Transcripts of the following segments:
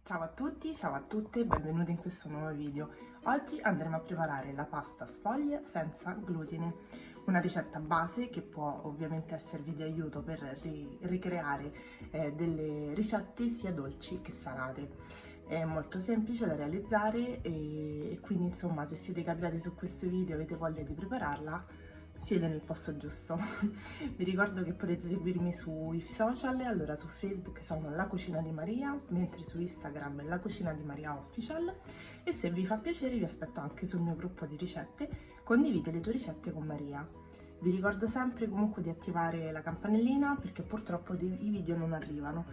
Ciao a tutti, ciao a tutte, benvenuti in questo nuovo video. Oggi andremo a preparare la pasta sfoglia senza glutine, una ricetta base che può ovviamente esservi di aiuto per ricreare delle ricette sia dolci che salate. È molto semplice da realizzare e quindi insomma se siete capitati su questo video e avete voglia di prepararla, siete nel posto giusto. Vi ricordo che potete seguirmi sui social, allora su Facebook sono La Cucina di Maria, mentre su Instagram è La Cucina di Maria Official, e se vi fa piacere vi aspetto anche sul mio gruppo di ricette, condivide le tue ricette con Maria. Vi ricordo sempre comunque di attivare la campanellina perché purtroppo i video non arrivano,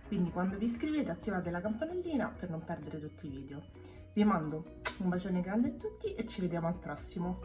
quindi quando vi iscrivete attivate la campanellina per non perdere tutti i video. Vi mando un bacione grande a tutti e ci vediamo al prossimo.